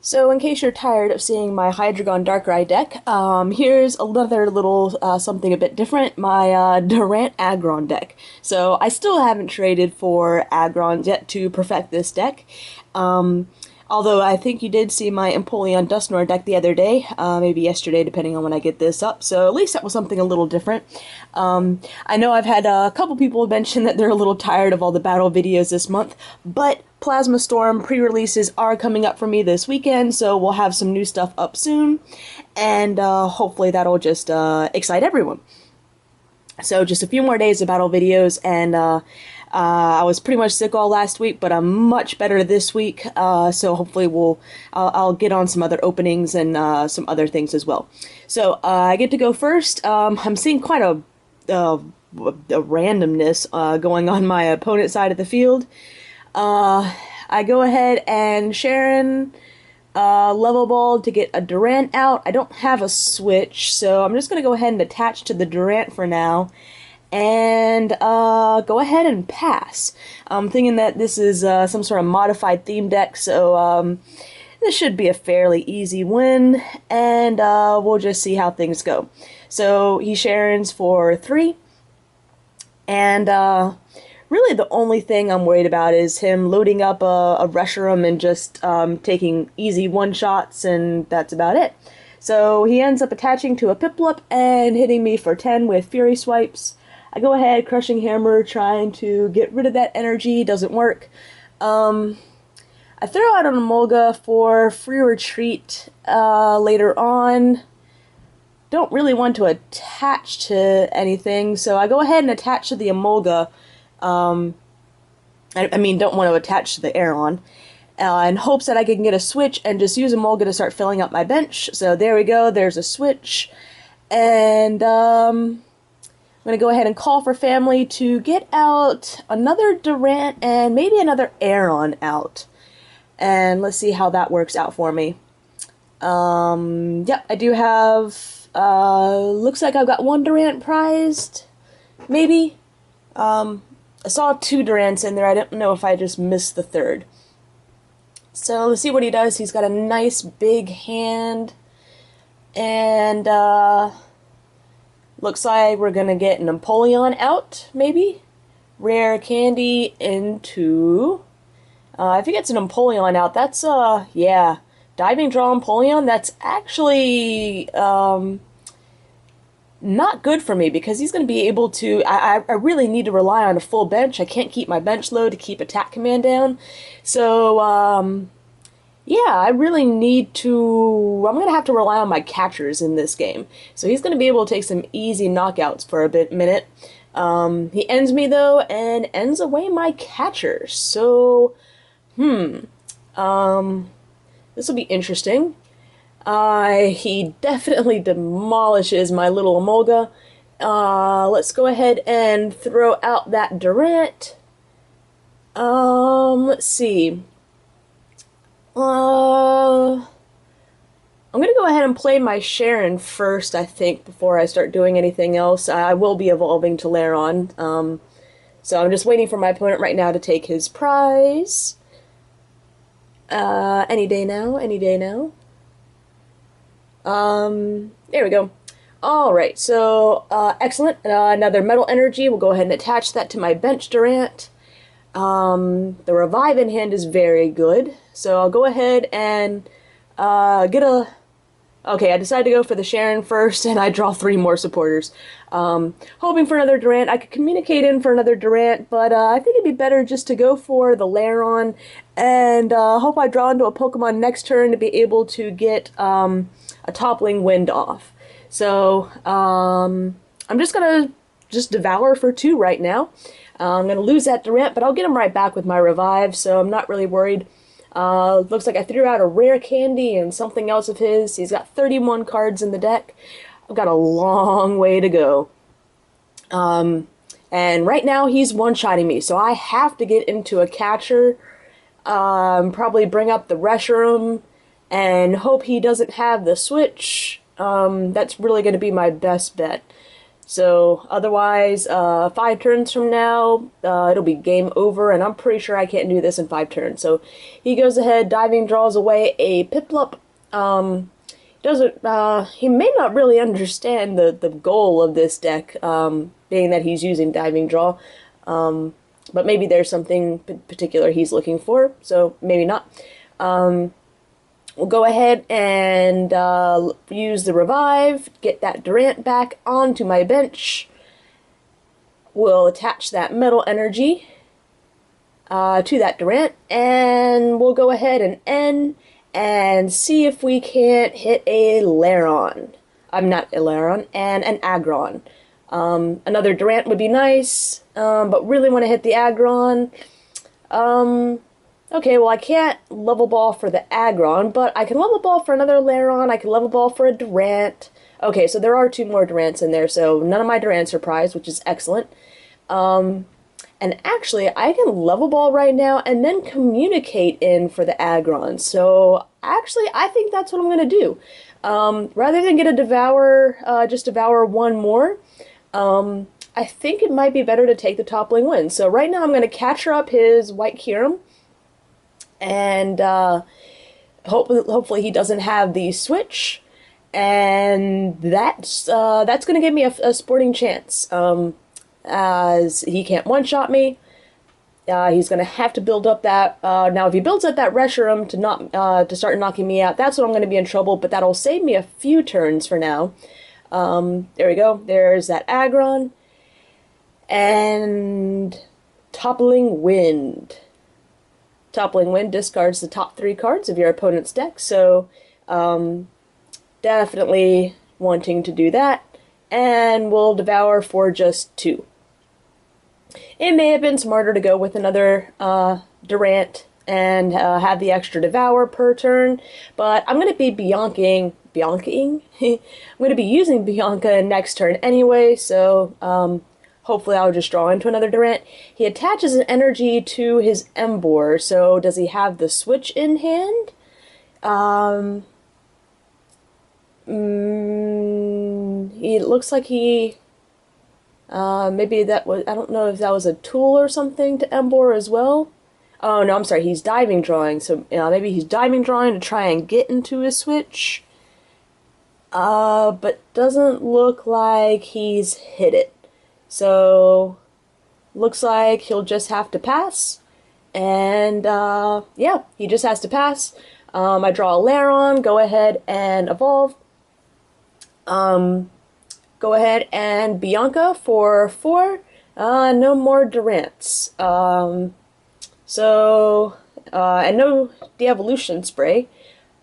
So, in case you're tired of seeing my Hydreigon Darkrai deck, here's another little something a bit different, my Durant Aggron deck. So, I still haven't traded for Aggrons yet to perfect this deck. Although I think you did see my Empoleon Dusknoir deck the other day, maybe yesterday, depending on when I get this up. So at least that was something a little different. I know I've had a couple people mention that they're a little tired of all the battle videos this month, but Plasma Storm pre-releases are coming up for me this weekend, so we'll have some new stuff up soon, and hopefully that'll just excite everyone. So just a few more days of battle videos, and I was pretty much sick all last week, but I'm much better this week. So hopefully I'll get on some other openings and some other things as well. So I get to go first. I'm seeing quite a randomness going on my opponent's side of the field. I go ahead and Sharon level ball to get a Durant out. I don't have a switch, so I'm just going to go ahead and attach to the Durant for now. And go ahead and pass. I'm thinking that this is some sort of modified theme deck, so this should be a fairly easy win, and we'll just see how things go. So he Sharons for 3, and really the only thing I'm worried about is him loading up a Reshiram and just taking easy one-shots, and that's about it. So he ends up attaching to a Piplup and hitting me for 10 with Fury Swipes. I go ahead, Crushing Hammer, trying to get rid of that energy, doesn't work. I throw out an Emolga for Free Retreat later on. Don't really want to attach to anything, so I go ahead and attach to the Emolga. I mean, don't want to attach to the Aeron. In hopes that I can get a switch and just use Emolga to start filling up my bench. So there we go, there's a switch. And I'm going to go ahead and call for family to get out another Durant and maybe another Aeron out. And let's see how that works out for me. Yep, I do have, looks like I've got one Durant prized, maybe. I saw 2 Durants in there, I don't know if I just missed the third. So let's see what he does. He's got a nice big hand, and looks like we're gonna get an Empoleon out, maybe? Rare candy into... if he gets an Empoleon out, that's, yeah. Diving Draw Empoleon, that's actually, not good for me, because he's gonna be able to... I really need to rely on a full bench. I can't keep my bench low to keep attack command down. So, yeah, I really need to... I'm going to have to rely on my catchers in this game. So he's going to be able to take some easy knockouts for a minute. He ends me, though, and ends away my catchers. So, this will be interesting. He definitely demolishes my little Emolga. Let's go ahead and throw out that Durant. Let's see. I'm gonna go ahead and play my Sharon first, I think, before I start doing anything else. I will be evolving to Lairon. So I'm just waiting for my opponent right now to take his prize. Any day now, any day now. There we go. Alright, so, excellent. Another Metal Energy. We'll go ahead and attach that to my bench Durant. The Revive in hand is very good, so I'll go ahead and get a... Okay, I decided to go for the Sharon first, and I draw 3 more supporters. Hoping for another Durant. I could communicate in for another Durant, but I think it'd be better just to go for the Lairon, and hope I draw into a Pokemon next turn to be able to get a Toppling Wind off. So, I'm just gonna devour for 2 right now. I'm going to lose that Durant, but I'll get him right back with my Revive, so I'm not really worried. Looks like I threw out a Rare Candy and something else of his. He's got 31 cards in the deck. I've got a long way to go. And right now he's one-shotting me, so I have to get into a catcher, probably bring up the Reshiram, and hope he doesn't have the switch. That's really going to be my best bet. So otherwise, 5 turns from now, it'll be game over, and I'm pretty sure I can't do this in 5 turns. So he goes ahead, diving, draws away a Piplup. Doesn't he may not really understand the goal of this deck, being that he's using diving draw. But maybe there's something particular he's looking for, so maybe not. We'll go ahead and use the revive, get that Durant back onto my bench. We'll attach that metal energy to that Durant, and we'll go ahead and end and see if we can't hit a Laron. I'm not a Laron, and an Aggron. Another Durant would be nice, but really want to hit the Aggron. Okay, well, I can't level ball for the Aggron, but I can level ball for another Laron. I can level ball for a Durant. Okay, so there are 2 more Durants in there, so none of my Durants are prized, which is excellent. And actually, I can level ball right now and then communicate in for the Aggron. So actually, I think that's what I'm going to do. Rather than get a Devour, just Devour 1 more, I think it might be better to take the toppling wind. So right now, I'm going to catcher up his white Kyurem. And hopefully he doesn't have the switch, and that's going to give me a sporting chance, as he can't one-shot me. He's going to have to build up that, now if he builds up that Reshiram to start knocking me out, that's when I'm going to be in trouble, but that'll save me a few turns for now. There we go, there's that Aggron, and Toppling Wind. Toppling Wind discards the top 3 cards of your opponent's deck, so definitely wanting to do that, and we'll Devour for just 2. It may have been smarter to go with another Durant and have the extra Devour per turn, but I'm going to be Biancaing? I'm going to be using Bianca next turn anyway, so hopefully I'll just draw into another Durant. He attaches an energy to his Emboar, so does he have the switch in hand? It looks like he... maybe that was... I don't know if that was a tool or something to Emboar as well. Oh, no, I'm sorry, he's diving drawing, so maybe he's diving drawing to try and get into his switch. But doesn't look like he's hit it. So, looks like he'll just have to pass, and yeah, he just has to pass. I draw a Laron, go ahead and evolve. Go ahead and Bianca for 4. No more Durants. And no de-evolution spray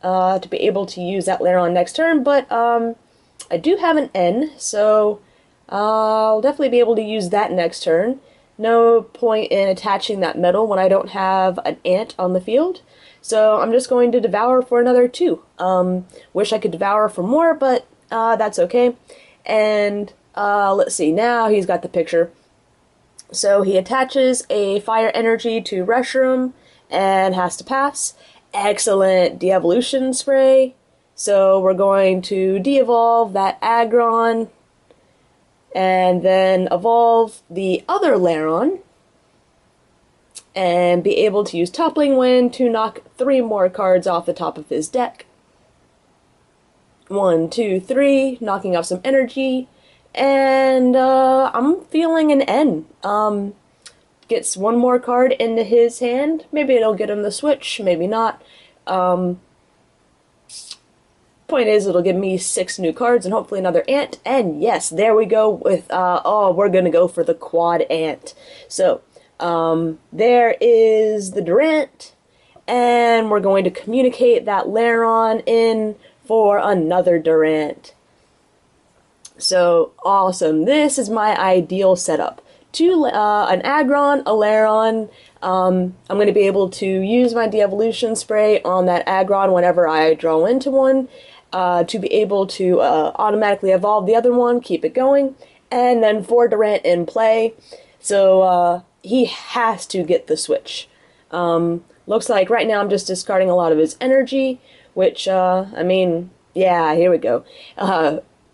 to be able to use that Laron next turn, but I do have an N, so I'll definitely be able to use that next turn. No point in attaching that metal when I don't have an ant on the field. So I'm just going to Devour for another 2. Wish I could Devour for more, but that's okay. And let's see, now he's got the picture. So he attaches a fire energy to Reshiram and has to pass. Excellent de-evolution spray. So we're going to de-evolve that Aggron, and then evolve the other Laron, and be able to use Toppling Wind to knock 3 more cards off the top of his deck. 1, 2, 3, knocking off some energy, and I'm feeling an N. Gets 1 more card into his hand. Maybe it'll get him the switch, maybe not. Point is, it'll give me 6 new cards and hopefully another ant. And yes, there we go with, we're gonna go for the quad ant. So, there is the Durant, and we're going to communicate that Laron in for another Durant. So, awesome. This is my ideal setup. An Aggron, a Laron. I'm going to be able to use my de-evolution spray on that Aggron whenever I draw into one, to be able to automatically evolve the other one, keep it going, and then 4 Durant in play. So he has to get the switch. Looks like right now I'm just discarding a lot of his energy, which, I mean, yeah, here we go.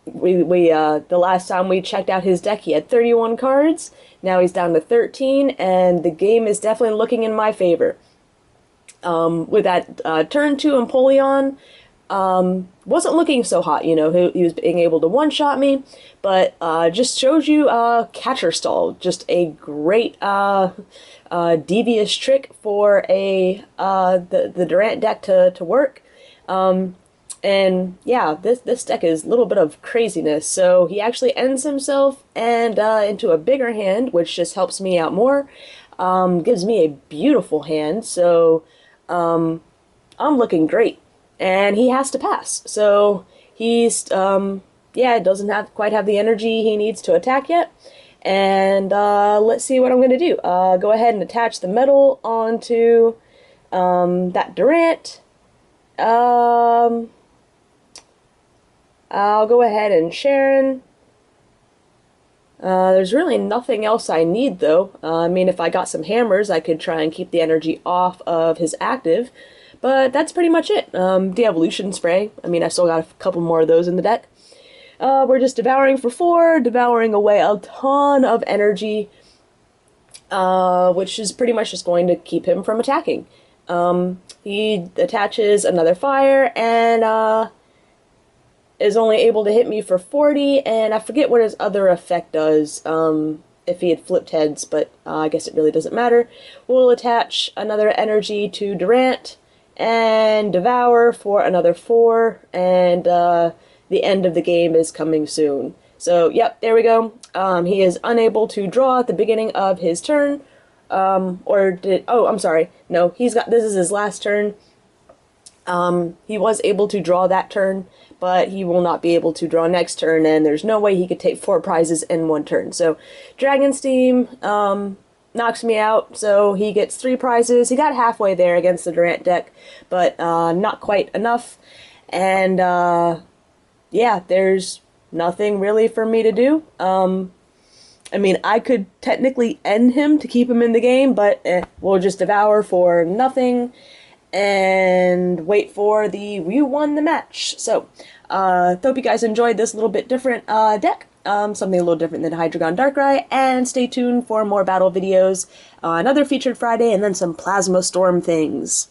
The last time we checked out his deck, he had 31 cards. Now he's down to 13, and the game is definitely looking in my favor. With that turn 2 Empoleon, wasn't looking so hot, you know, he was being able to one-shot me, but just shows you catcher stall, just a great devious trick for the Durant deck to work. And yeah, this deck is a little bit of craziness. So he actually ends himself and into a bigger hand, which just helps me out more. Gives me a beautiful hand, so I'm looking great. And he has to pass. So he's yeah, doesn't quite have the energy he needs to attack yet. And let's see what I'm going to do. Go ahead and attach the metal onto that Durant. I'll go ahead and Sharon. There's really nothing else I need, though. I mean, if I got some hammers, I could try and keep the energy off of his active. But that's pretty much it. De-evolution spray. I mean, I still got a couple more of those in the deck. We're just devouring for 4, devouring away a ton of energy, which is pretty much just going to keep him from attacking. He attaches another fire and is only able to hit me for 40, and I forget what his other effect does if he had flipped heads, but I guess it really doesn't matter. We'll attach another energy to Durant and devour for another 4, and the end of the game is coming soon. So, yep, there we go. He is unable to draw at the beginning of his turn. Oh, I'm sorry. No, this is his last turn. He was able to draw that turn, but he will not be able to draw next turn, and there's no way he could take 4 prizes in 1 turn. So, Dragon Steam, knocks me out, so he gets 3 prizes. He got halfway there against the Durant deck, but not quite enough. And yeah, there's nothing really for me to do. I mean, I could technically end him to keep him in the game, but we'll just devour for nothing and wait for the you won the match. So, hope you guys enjoyed this little bit different deck. Something a little different than Hydreigon Darkrai, and stay tuned for more battle videos, another featured Friday, and then some Plasma Storm things.